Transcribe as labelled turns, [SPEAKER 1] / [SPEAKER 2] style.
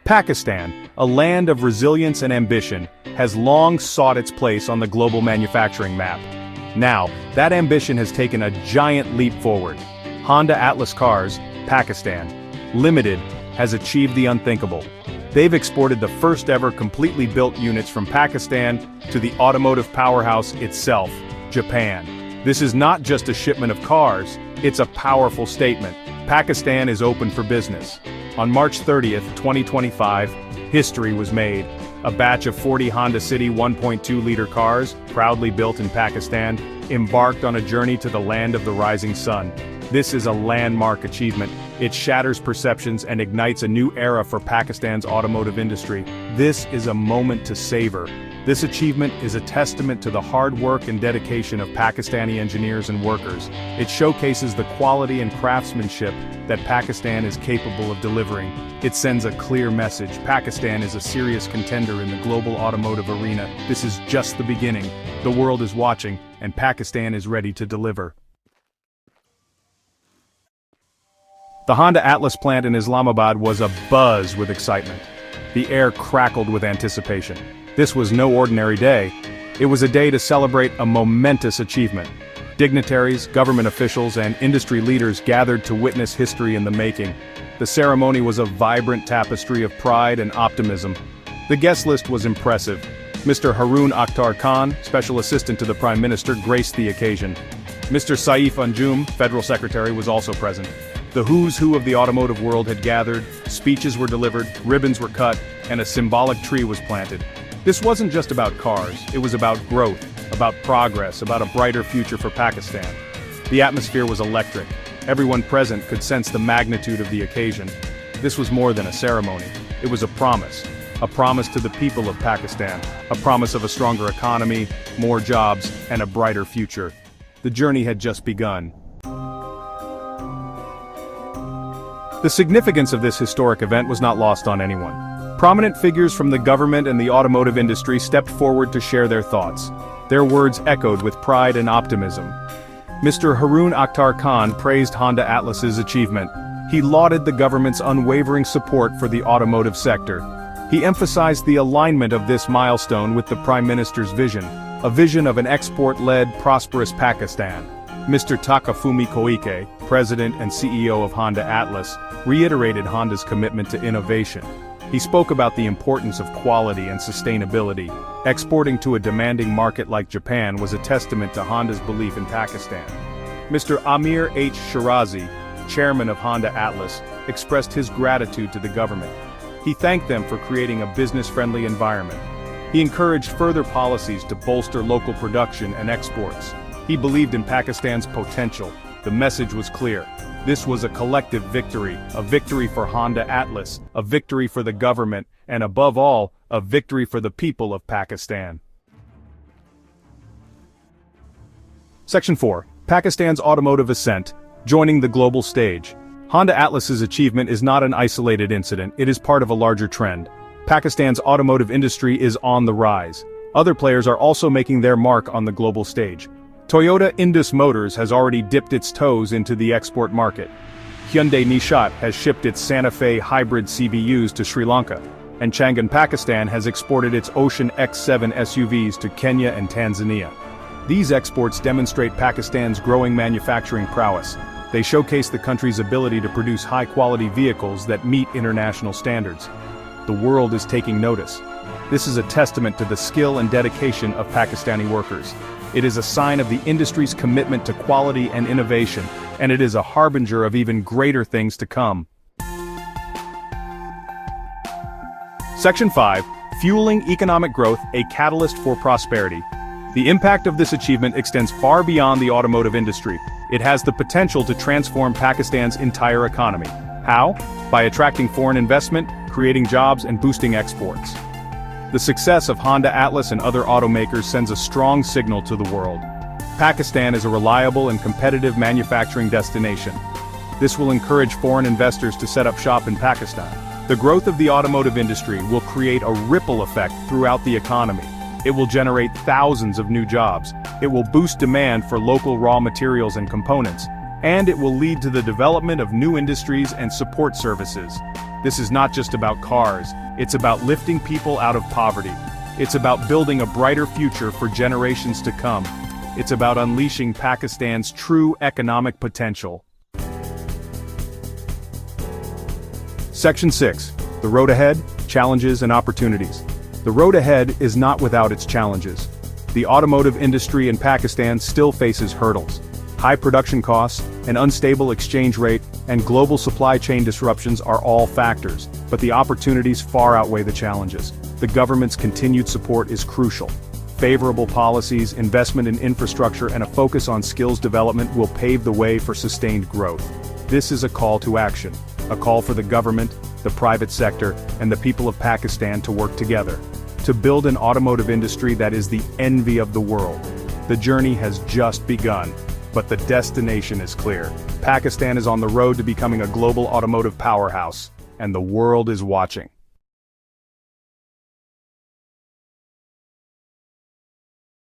[SPEAKER 1] Pakistan, a land of resilience and ambition, has long sought its place on the global manufacturing map. Now, that ambition has taken a giant leap forward. Honda Atlas Cars, Pakistan, Limited, has achieved the unthinkable. They've exported the first ever completely built units from Pakistan to the automotive powerhouse itself, Japan. This is not just a shipment of cars, it's a powerful statement. Pakistan is open for business. On March 30th, 2025, history was made. A batch of 40 Honda City 1.2-liter cars, proudly built in Pakistan, embarked on a journey to the land of the rising sun. This is a landmark achievement. It shatters perceptions and ignites a new era for Pakistan's automotive industry. This is a moment to savor. This achievement is a testament to the hard work and dedication of Pakistani engineers and workers. It showcases the quality and craftsmanship that Pakistan is capable of delivering. It sends a clear message: Pakistan is a serious contender in the global automotive arena. This is just the beginning. The world is watching, and Pakistan is ready to deliver. The Honda Atlas plant in Islamabad was abuzz with excitement. The air crackled with anticipation. This was no ordinary day. It was a day to celebrate a momentous achievement. Dignitaries, government officials, and industry leaders gathered to witness history in the making. The ceremony was a vibrant tapestry of pride and optimism. The guest list was impressive. Mr. Harun Akhtar Khan, Special Assistant to the Prime Minister, graced the occasion. Mr. Saif Anjum, Federal Secretary, was also present. The who's who of the automotive world had gathered, speeches were delivered, ribbons were cut, and a symbolic tree was planted. This wasn't just about cars, it was about growth, about progress, about a brighter future for Pakistan. The atmosphere was electric. Everyone present could sense the magnitude of the occasion. This was more than a ceremony. It was a promise to the people of Pakistan, a promise of a stronger economy, more jobs, and a brighter future. The journey had just begun. The significance of this historic event was not lost on anyone. Prominent figures from the government and the automotive industry stepped forward to share their thoughts. Their words echoed with pride and optimism. Mr. Harun Akhtar Khan praised Honda Atlas's achievement. He lauded the government's unwavering support for the automotive sector. He emphasized the alignment of this milestone with the Prime Minister's vision, a vision of an export-led, prosperous Pakistan. Mr. Takafumi Koike, President and CEO of Honda Atlas, reiterated Honda's commitment to innovation. He spoke about the importance of quality and sustainability. Exporting to a demanding market like Japan was a testament to Honda's belief in Pakistan. Mr. Amir H. Shirazi, chairman of Honda Atlas, expressed his gratitude to the government. He thanked them for creating a business-friendly environment. He encouraged further policies to bolster local production and exports. He believed in Pakistan's potential. The message was clear. This was a collective victory, a victory for Honda Atlas, a victory for the government, and above all, a victory for the people of Pakistan. Section 4. Pakistan's automotive ascent, joining the global stage. Honda Atlas's achievement is not an isolated incident, it is part of a larger trend. Pakistan's automotive industry is on the rise. Other players are also making their mark on the global stage. Toyota Indus Motors has already dipped its toes into the export market. Hyundai Nishat has shipped its Santa Fe hybrid CBUs to Sri Lanka, and Changan Pakistan has exported its Ocean X7 SUVs to Kenya and Tanzania. These exports demonstrate Pakistan's growing manufacturing prowess. They showcase the country's ability to produce high-quality vehicles that meet international standards. The world is taking notice. This is a testament to the skill and dedication of Pakistani workers. It is a sign of the industry's commitment to quality and innovation, and it is a harbinger of even greater things to come. Section 5. Fueling economic growth, a catalyst for prosperity. The impact of this achievement extends far beyond the automotive industry. It has the potential to transform Pakistan's entire economy. How? By attracting foreign investment, creating jobs, and boosting exports. The success of Honda Atlas and other automakers sends a strong signal to the world. Pakistan is a reliable and competitive manufacturing destination. This will encourage foreign investors to set up shop in Pakistan. The growth of the automotive industry will create a ripple effect throughout the economy. It will generate thousands of new jobs. It will boost demand for local raw materials and components. And it will lead to the development of new industries and support services. This is not just about cars, it's about lifting people out of poverty. It's about building a brighter future for generations to come. It's about unleashing Pakistan's true economic potential. Section 6. The road ahead, challenges and opportunities. The road ahead is not without its challenges. The automotive industry in Pakistan still faces hurdles. High production costs, an unstable exchange rate, and global supply chain disruptions are all factors, but the opportunities far outweigh the challenges. The government's continued support is crucial. Favorable policies, investment in infrastructure, and a focus on skills development will pave the way for sustained growth. This is a call to action, a call for the government, the private sector, and the people of Pakistan to work together, to build an automotive industry that is the envy of the world. The journey has just begun, but the destination is clear. Pakistan is on the road to becoming a global automotive powerhouse, and the world is watching.